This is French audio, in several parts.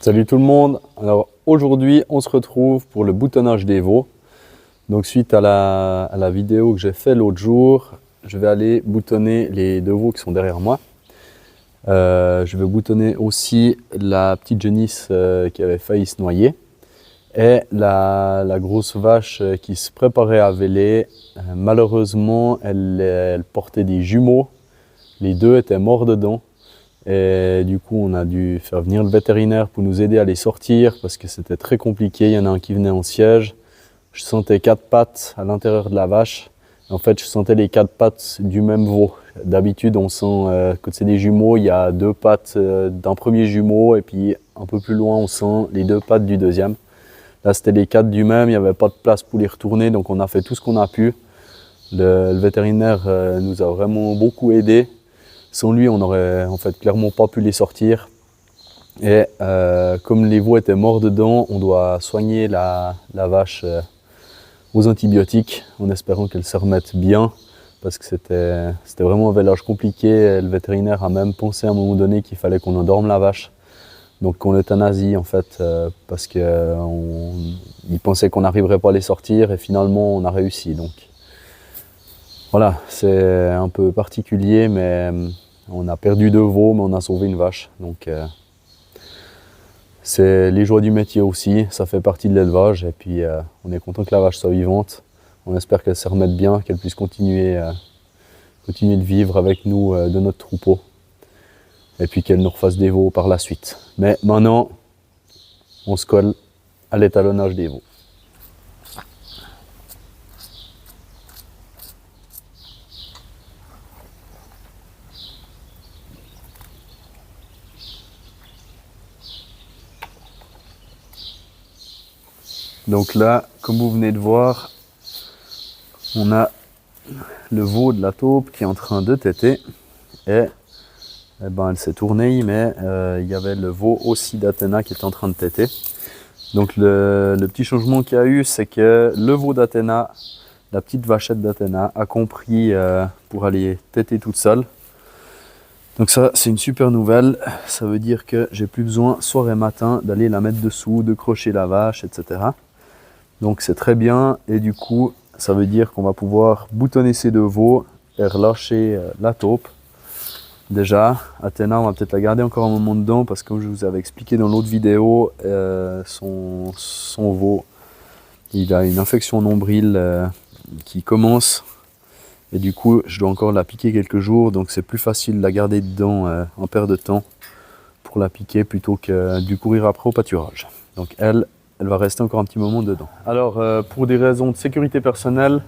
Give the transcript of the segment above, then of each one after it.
Salut tout le monde. Alors aujourd'hui on se retrouve pour le boutonnage des veaux. Donc suite à la vidéo que j'ai fait l'autre jour, je vais aller boutonner les deux veaux qui sont derrière moi. Je vais boutonner aussi la petite génisse qui avait failli se noyer et la grosse vache qui se préparait à véler. Malheureusement elle portait des jumeaux, les deux étaient morts dedans. Et du coup, on a dû faire venir le vétérinaire pour nous aider à les sortir parce que c'était très compliqué. Il y en a un qui venait en siège. Je sentais 4 pattes à l'intérieur de la vache. En fait, je sentais les 4 pattes du même veau. D'habitude, on sent, quand c'est des jumeaux, il y a 2 pattes d'un premier jumeau et puis un peu plus loin, on sent les 2 pattes du deuxième. Là, c'était les 4 du même. Il n'y avait pas de place pour les retourner, donc on a fait tout ce qu'on a pu. Le vétérinaire nous a vraiment beaucoup aidés. Sans lui, on n'aurait en fait clairement pas pu les sortir. Et comme les veaux étaient morts dedans, on doit soigner la vache aux antibiotiques en espérant qu'elle se remette bien parce que c'était vraiment un vélage compliqué. Et le vétérinaire a même pensé à un moment donné qu'il fallait qu'on endorme la vache. Donc qu'on l'euthanasie en fait parce qu'il pensait qu'on n'arriverait pas à les sortir et finalement on a réussi. Donc voilà, c'est un peu particulier, mais on a perdu 2 veaux, mais on a sauvé une vache. Donc c'est les joies du métier aussi, ça fait partie de l'élevage. Et puis on est content que la vache soit vivante. On espère qu'elle se remette bien, qu'elle puisse continuer de vivre avec nous de notre troupeau. Et puis qu'elle nous refasse des veaux par la suite. Mais maintenant, on se colle à l'étalonnage des veaux. Donc là, comme vous venez de voir, on a le veau de la taupe qui est en train de téter et elle s'est tournée, mais il y avait le veau aussi d'Athéna qui est en train de téter. Donc le petit changement qu'il y a eu, c'est que le veau d'Athéna, la petite vachette d'Athéna, a compris pour aller téter toute seule. Donc ça, c'est une super nouvelle. Ça veut dire que j'ai plus besoin soir et matin d'aller la mettre dessous, de crocher la vache, etc. Donc c'est très bien et du coup ça veut dire qu'on va pouvoir boutonner ces 2 veaux et relâcher la taupe. Déjà, Athéna, on va peut-être la garder encore un moment dedans parce que comme je vous avais expliqué dans l'autre vidéo, son veau, il a une infection nombril qui commence et du coup je dois encore la piquer quelques jours, donc c'est plus facile de la garder dedans en perte de temps pour la piquer plutôt que de courir après au pâturage. Donc elle va rester encore un petit moment dedans. Alors pour des raisons de sécurité personnelle,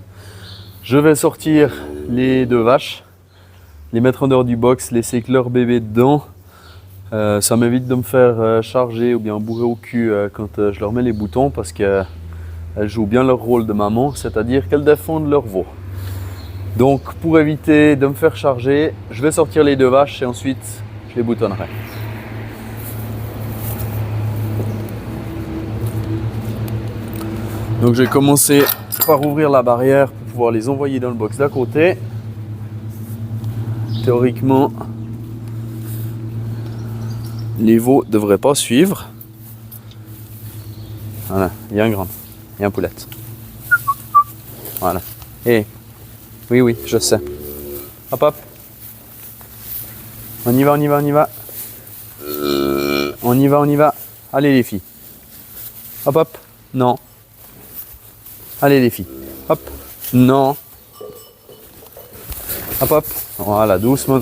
je vais sortir les 2 vaches, les mettre en dehors du box, laisser que leur bébé dedans. Ça m'évite de me faire charger ou bien bourrer au cul quand je leur mets les boutons parce qu'elles jouent bien leur rôle de maman, c'est-à-dire qu'elles défendent leur veau. Donc pour éviter de me faire charger, je vais sortir les 2 vaches et ensuite je les boutonnerai. Donc j'ai commencé par ouvrir la barrière pour pouvoir les envoyer dans le box d'à côté. Théoriquement, les veaux ne devraient pas suivre. Voilà, il y a un grand, il y a un poulette. Voilà. Et oui, je sais. Hop hop. On y va. On y va. Allez les filles. Hop hop. Non. Allez les filles, hop, non, hop hop, voilà, doucement,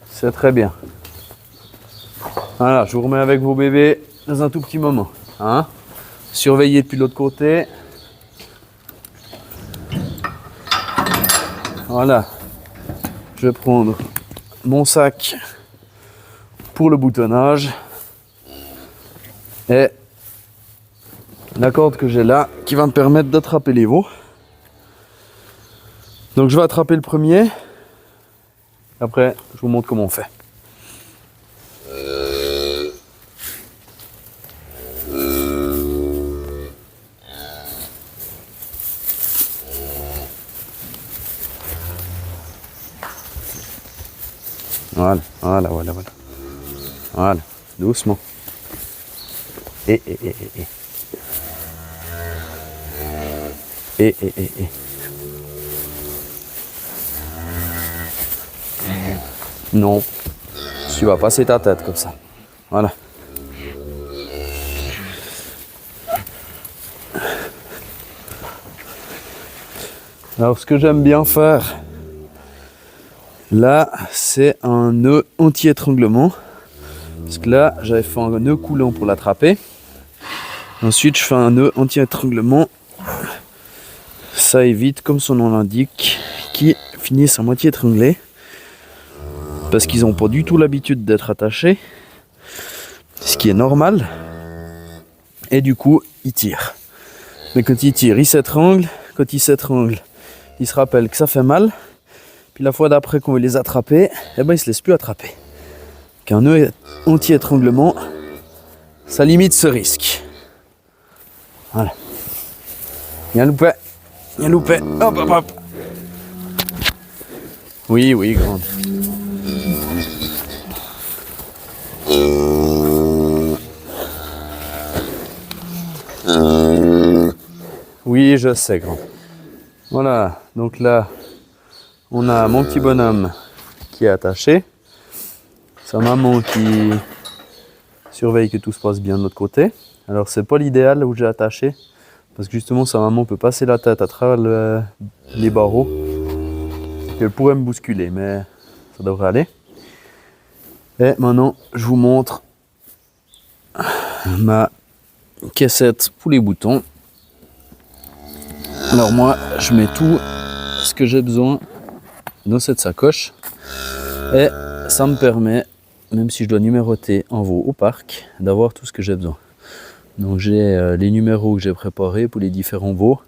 c'est très bien. Voilà, je vous remets avec vos bébés dans un tout petit moment, hein. Surveillez depuis l'autre côté. Voilà, je vais prendre mon sac pour le boutonnage et la corde que j'ai là qui va me permettre d'attraper les veaux. Donc je vais attraper le premier. Après, je vous montre comment on fait. Voilà. doucement. Et. Non, tu vas passer ta tête comme ça. Voilà. Alors ce que j'aime bien faire, là, c'est un nœud anti-étranglement. Parce que là, j'avais fait un nœud coulant pour l'attraper. Ensuite, je fais un nœud anti-étranglement. Ça évite, comme son nom l'indique, qu'ils finissent à moitié étranglés. Parce qu'ils n'ont pas du tout l'habitude d'être attachés. Ce qui est normal. Et du coup, ils tirent. Mais quand ils tirent, ils s'étranglent. Quand ils s'étranglent, ils se rappellent que ça fait mal. Puis la fois d'après qu'on veut les attraper, eh ben, ils ne se laissent plus attraper. Qu'un nœud anti-étranglement, ça limite ce risque. Voilà. Bien loupé. Bien loupé. Hop, hop, hop. Oui, grande. Oui, je sais, grand. Voilà, donc là, on a mon petit bonhomme qui est attaché. Sa maman qui surveille que tout se passe bien de l'autre côté. Alors, c'est pas l'idéal où j'ai attaché, parce que justement, sa maman peut passer la tête à travers les barreaux. Elle pourrait me bousculer, mais ça devrait aller. Et maintenant, je vous montre ma caissette pour les boutons. Alors moi, je mets tout ce que j'ai besoin dans cette sacoche. Et ça me permet, même si je dois numéroter en veau au parc, d'avoir tout ce que j'ai besoin. Donc j'ai les numéros que j'ai préparés pour les différents veaux.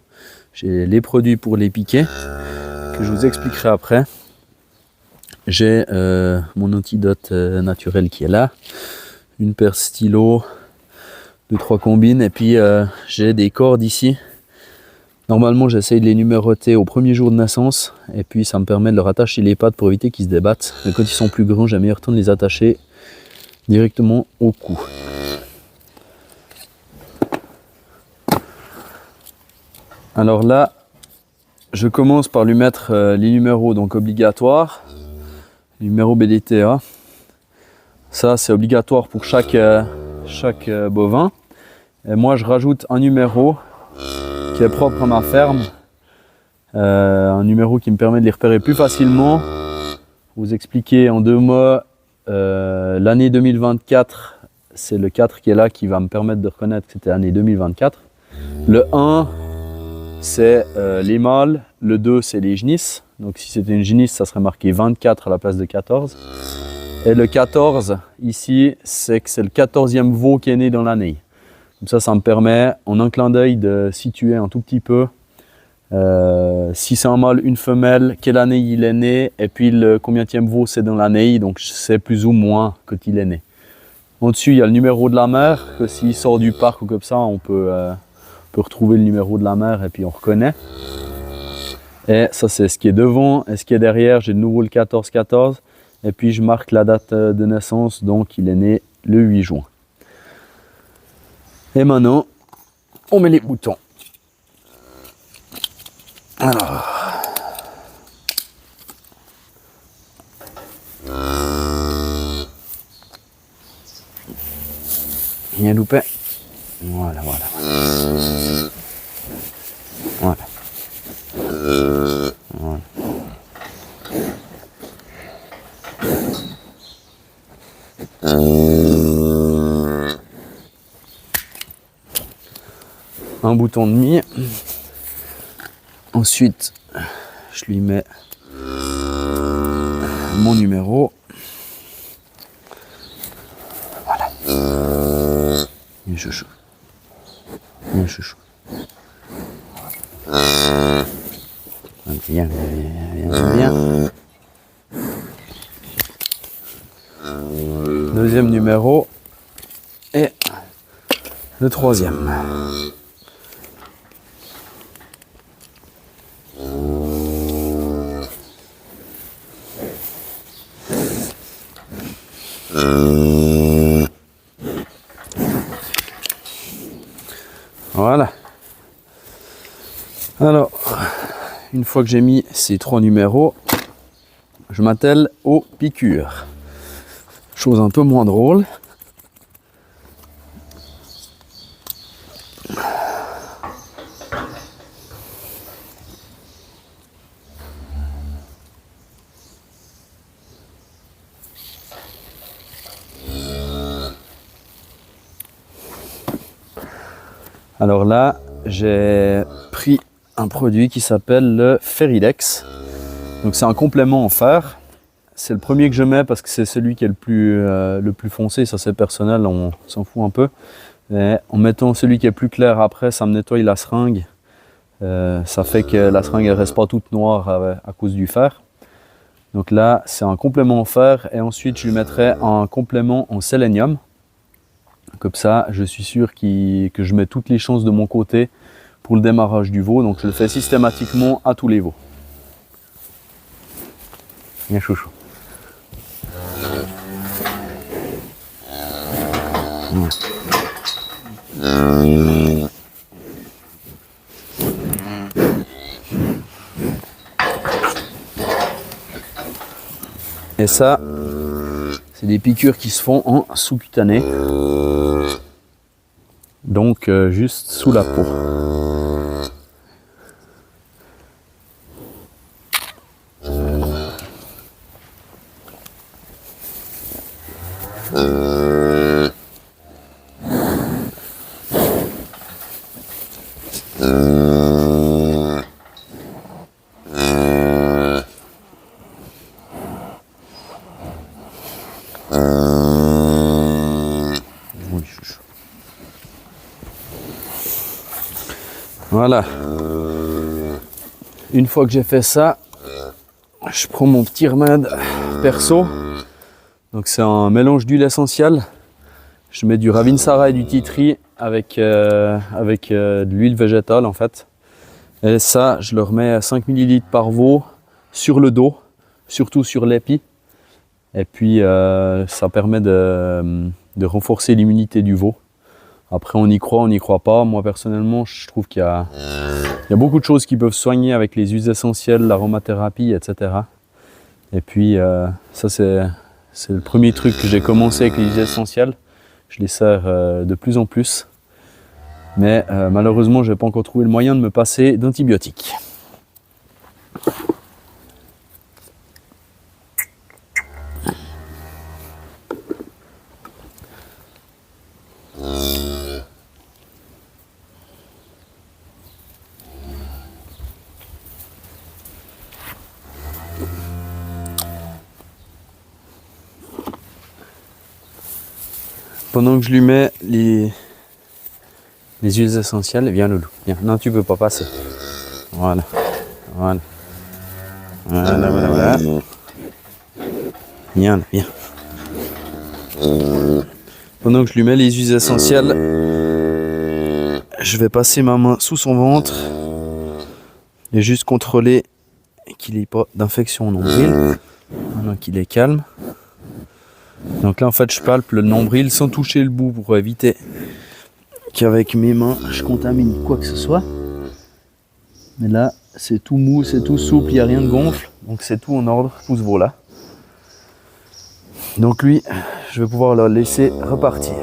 J'ai les produits pour les piquets, que je vous expliquerai après. J'ai mon antidote naturel qui est là. Une paire stylo, 2-3 combines. Et puis j'ai des cordes ici. Normalement, j'essaye de les numéroter au premier jour de naissance. Et puis ça me permet de leur attacher les pattes pour éviter qu'ils se débattent. Mais quand ils sont plus grands, j'aime mieux retourner les attacher directement au cou. Alors là, je commence par lui mettre les numéros donc obligatoires. Numéro BDTA. Ça, c'est obligatoire pour chaque bovin. Et moi, je rajoute un numéro qui est propre à ma ferme. Un numéro qui me permet de les repérer plus facilement. Vous expliquer en 2 mots, l'année 2024, c'est le 4 qui est là qui va me permettre de reconnaître que c'était l'année 2024. Le 1, c'est les mâles. Le 2, c'est les genisses. Donc si c'était une génisse, ça serait marqué 24 à la place de 14. Et le 14, ici, c'est que c'est le 14e veau qui est né dans l'année. Comme ça me permet, en un clin d'œil, de situer un tout petit peu si c'est un mâle, une femelle, quelle année il est né, et puis le combienième veau c'est dans l'année, donc je sais plus ou moins quand il est né. Au-dessus, il y a le numéro de la mère, que s'il sort du parc ou comme ça, on peut retrouver le numéro de la mère et puis on reconnaît. Et ça, c'est ce qui est devant, et ce qui est derrière, j'ai de nouveau le 14-14, et puis je marque la date de naissance, donc il est né le 8 juin. Et maintenant, on met les boutons. Alors. Bien loupé. Voilà. Voilà. Un bouton demi. Ensuite, je lui mets mon numéro. Voilà. Bien chouchou. Bien. Deuxième numéro et le troisième. une fois que j'ai mis ces 3 numéros, je m'attelle aux piqûres. Chose un peu moins drôle. Alors là, j'ai pris un produit qui s'appelle le Feridex. Donc c'est un complément en fer. C'est le premier que je mets parce que c'est celui qui est le plus foncé. Ça c'est personnel, on s'en fout un peu. Et en mettant celui qui est plus clair après, ça me nettoie la seringue. Ça fait que la seringue ne reste pas toute noire à cause du fer. Donc là, c'est un complément en fer. Et ensuite, je lui mettrai un complément en sélénium. Comme ça, je suis sûr que je mets toutes les chances de mon côté pour le démarrage du veau. Donc je le fais systématiquement à tous les veaux. Bien chouchou. Et ça, c'est des piqûres qui se font en sous-cutané. Donc juste sous la peau. Voilà. Une fois que j'ai fait ça, je prends mon petit remède perso. Donc c'est un mélange d'huile essentielle. Je mets du Ravinsara et du tea tree avec de l'huile végétale en fait. Et ça, je le remets à 5 ml par veau sur le dos, surtout sur l'épi. Et puis ça permet de renforcer l'immunité du veau. Après on y croit, on n'y croit pas. Moi personnellement, je trouve qu'il y a beaucoup de choses qui peuvent soigner avec les huiles essentielles, l'aromathérapie, etc. Et puis ça c'est le premier truc que j'ai commencé avec les huiles essentielles. Je les sers de plus en plus. Mais malheureusement, je n'ai pas encore trouvé le moyen de me passer d'antibiotiques. Pendant que je lui mets les huiles essentielles, viens Loulou, viens. Non, tu peux pas passer. Voilà, voilà. Voilà, voilà, voilà. Viens, viens. Pendant que je lui mets les huiles essentielles, je vais passer ma main sous son ventre et juste contrôler qu'il n'ait pas d'infection au nombril. Voilà, qu'il est calme. Donc là en fait je palpe le nombril sans toucher le bout pour éviter qu'avec mes mains je contamine quoi que ce soit. Mais là c'est tout mou, c'est tout souple, il n'y a rien de gonfle. Donc c'est tout en ordre pour ce veau là. Donc lui je vais pouvoir le laisser repartir.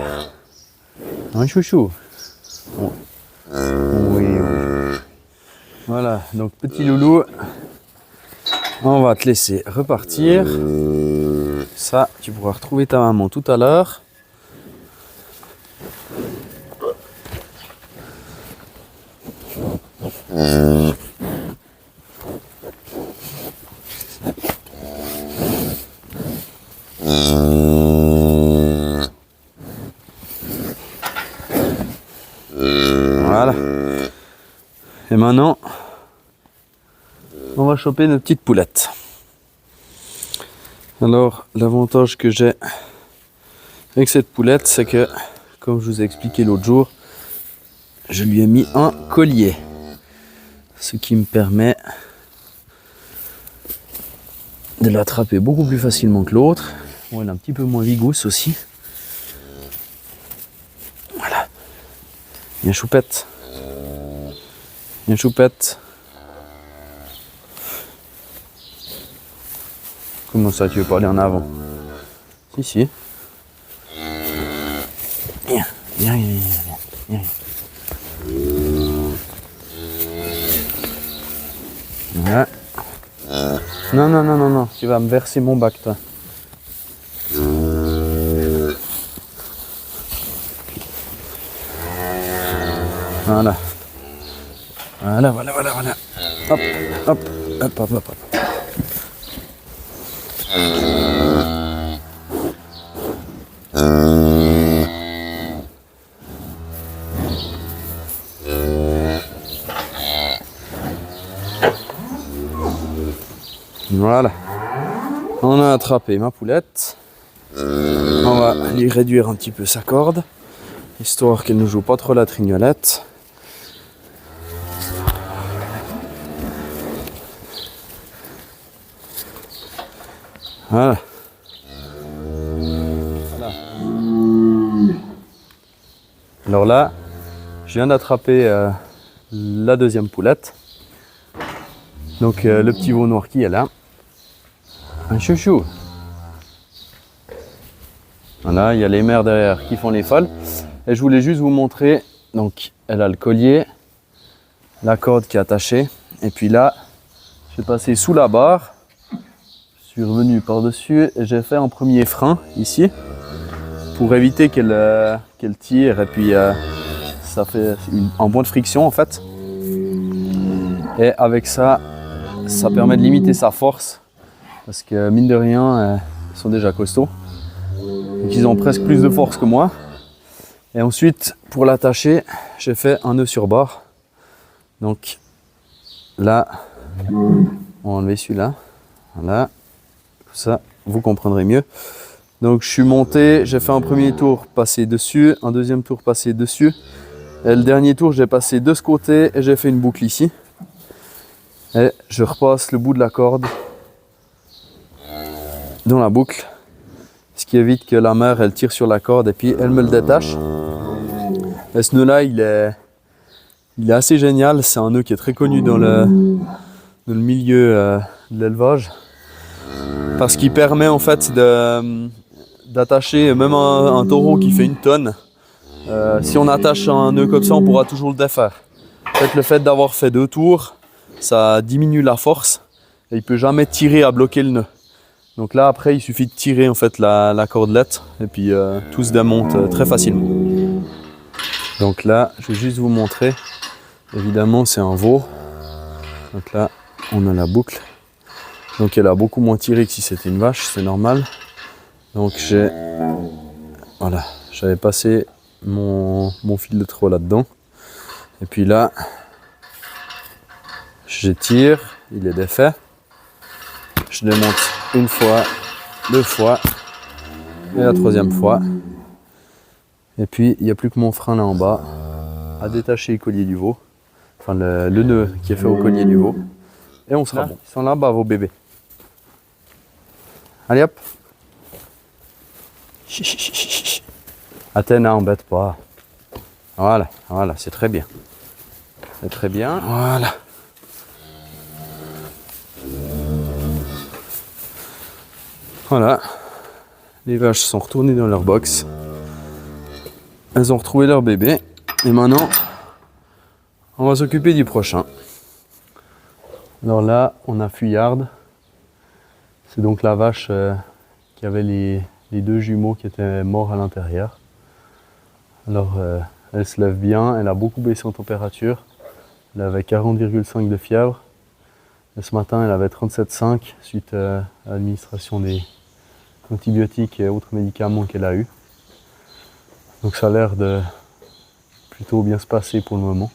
Un chouchou. Bon. Oui, oui. Voilà, donc petit loulou, on va te laisser repartir. Ça, tu pourras retrouver ta maman tout à l'heure. Voilà. Et maintenant, on va choper nos petites poulettes. Alors, l'avantage que j'ai avec cette poulette, c'est que, comme je vous ai expliqué l'autre jour, je lui ai mis un collier. Ce qui me permet de l'attraper beaucoup plus facilement que l'autre. Bon, elle est un petit peu moins vigousse aussi. Voilà. Viens choupette. Viens choupette. Comment ça, tu veux pas aller en avant? Si, si. Viens, viens, viens, viens, viens. Voilà. Non, non, non, non, non, tu vas me verser mon bac, toi. Voilà. Voilà, voilà, voilà, voilà. Hop, hop, hop, hop, hop, hop. Voilà. On a attrapé ma poulette. On va lui réduire un petit peu sa corde, histoire qu'elle ne joue pas trop la trignolette. Voilà. Voilà. Alors là, je viens d'attraper la deuxième poulette. Donc le petit veau noir qui est là. Un chouchou. Voilà, il y a les mères derrière qui font les folles. Et je voulais juste vous montrer. Donc elle a le collier, la corde qui est attachée. Et puis là, j'ai passé sous la barre. Je suis revenu par-dessus et j'ai fait un premier frein ici pour éviter qu'elle tire et puis ça fait un point de friction en fait. Et avec ça, ça permet de limiter sa force parce que mine de rien, ils sont déjà costauds. Donc ils ont presque plus de force que moi. Et ensuite, pour l'attacher, j'ai fait un nœud sur barre. Donc là, on va enlever celui-là. Voilà. Ça, vous comprendrez mieux. Donc je suis monté, j'ai fait un premier tour, passé dessus, un deuxième tour, passé dessus. Et le dernier tour, j'ai passé de ce côté et j'ai fait une boucle ici. Et je repasse le bout de la corde dans la boucle. Ce qui évite que la mère, elle tire sur la corde et puis elle me le détache. Et ce nœud-là, il est assez génial. C'est un nœud qui est très connu dans le milieu de l'élevage. Parce qu'il permet en fait d'attacher même un taureau qui fait 1 tonne. Si on attache un nœud comme ça, on pourra toujours le défaire. En fait, le fait d'avoir fait 2 tours, ça diminue la force et il ne peut jamais tirer à bloquer le nœud. Donc là, après, il suffit de tirer en fait la cordelette et puis tout se démonte très facilement. Donc là, je vais juste vous montrer. Évidemment, c'est un veau. Donc là, on a la boucle. Donc elle a beaucoup moins tiré que si c'était une vache, c'est normal. Donc voilà, j'avais passé mon fil de trot là-dedans. Et puis là, j'étire, il est défait. Je démonte 1 fois, 2 fois et la 3e fois. Et puis il n'y a plus que mon frein là en bas à détacher le collier du veau. Enfin le nœud qui est fait au collier du veau. Et on sera bon. Ils sont là-bas vos bébés. Allez hop. Athéna, embête pas. Voilà, voilà, c'est très bien. C'est très bien. Voilà. Voilà. Les vaches sont retournées dans leur box. Elles ont retrouvé leur bébé. Et maintenant, on va s'occuper du prochain. Alors là, on a Fuyarde. C'est donc la vache qui avait les 2 jumeaux qui étaient morts à l'intérieur. Alors elle se lève bien, elle a beaucoup baissé en température. Elle avait 40,5 de fièvre. Et ce matin, elle avait 37,5 suite à l'administration des antibiotiques et autres médicaments qu'elle a eu. Donc ça a l'air de plutôt bien se passer pour le moment.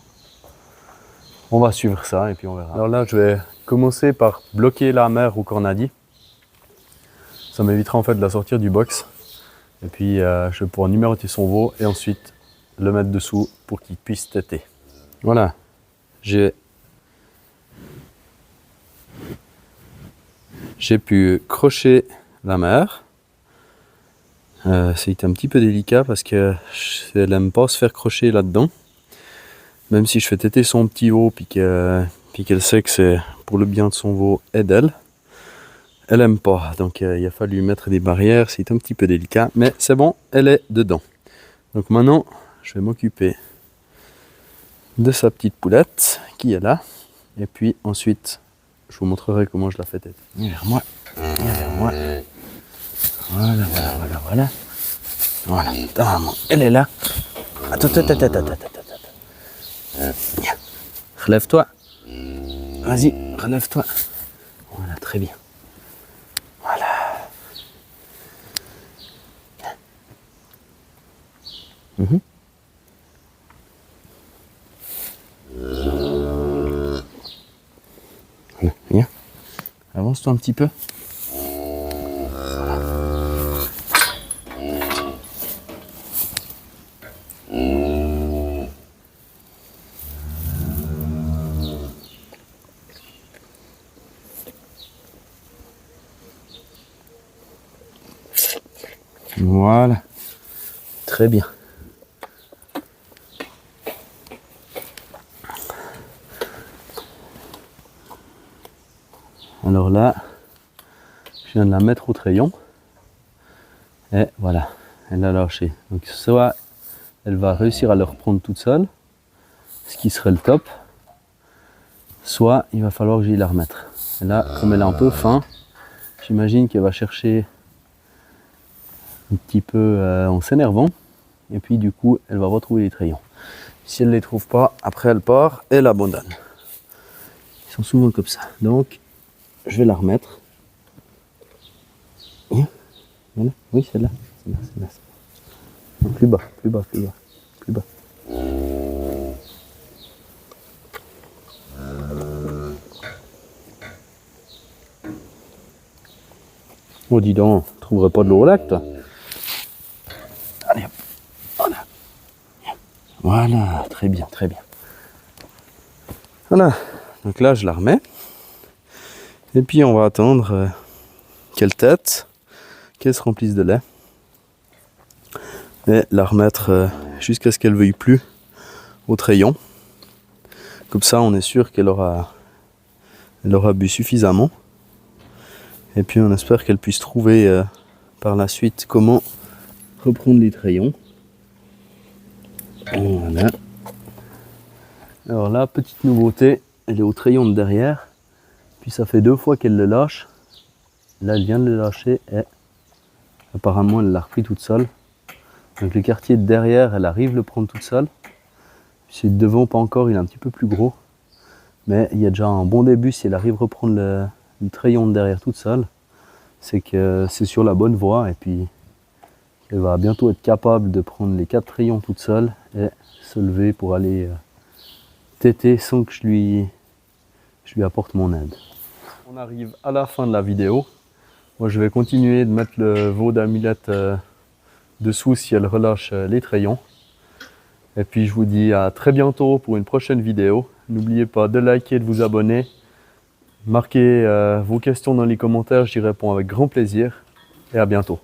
On va suivre ça et puis on verra. Alors là, je vais commencer par bloquer la mère au cornadi. Ça m'évitera en fait de la sortir du box. Et puis je vais pouvoir numéroter son veau et ensuite le mettre dessous pour qu'il puisse téter. Voilà, j'ai pu crocher la mère. C'est un petit peu délicat parce qu'elle n'aime pas se faire crocher là-dedans. Même si je fais téter son petit veau puis qu'elle sait que c'est pour le bien de son veau et d'elle. elle aime pas. Donc il a fallu mettre des barrières, c'est un petit peu délicat, mais c'est bon, elle est dedans. Donc maintenant, je vais m'occuper de sa petite poulette qui est là. Et puis ensuite, je vous montrerai comment je la fais tête. Viens vers moi, viens vers moi. Voilà, voilà, voilà, voilà. Voilà, ta maman, elle est là. Attends. Viens, relève-toi. Vas-y, relève-toi. Voilà, très bien. Voilà. Voilà, viens. Avance-toi un petit peu. Voilà, très bien. Alors là, je viens de la mettre au treillon. Et voilà, elle a lâché. Donc soit elle va réussir à le reprendre toute seule, ce qui serait le top. Soit il va falloir que j'aille la remettre. Et là, comme elle a un peu faim, j'imagine qu'elle va chercher un petit peu en s'énervant. Et puis du coup, elle va retrouver les trayons. Si elle ne les trouve pas, après elle part et elle abandonne. Ils sont souvent comme ça. Donc, je vais la remettre. Voilà. Oui, celle-là. Celle-là. Non, plus bas. Oh, dis donc, tu trouverais pas de l'eau au lac, toi? Allez, hop. Voilà. Voilà, très bien. Voilà, donc là, je la remets. Et puis, on va attendre qu'elle tète, qu'elle se remplisse de lait. Et la remettre jusqu'à ce qu'elle veuille plus au treillon. Comme ça, on est sûr qu'elle aura bu suffisamment. Et puis on espère qu'elle puisse trouver par la suite comment reprendre les trayons. Voilà. Alors là, petite nouveauté, elle est au trayon de derrière. Puis ça fait 2 fois qu'elle le lâche. Là, elle vient de le lâcher et apparemment elle l'a repris toute seule. Donc le quartier de derrière, elle arrive à le prendre toute seule. Puis celui de devant, pas encore, il est un petit peu plus gros. Mais il y a déjà un bon début si elle arrive à reprendre le trayon de derrière toute seule. C'est que c'est sur la bonne voie et puis elle va bientôt être capable de prendre les 4 trayons toute seule et se lever pour aller téter sans que je lui apporte mon aide. On arrive à la fin de la vidéo. Moi je vais continuer de mettre le veau d'Amulette dessous si elle relâche les trayons. Et puis je vous dis à très bientôt pour une prochaine vidéo. N'oubliez pas de liker, de vous abonner. Marquez vos questions dans les commentaires, j'y réponds avec grand plaisir. Et à bientôt.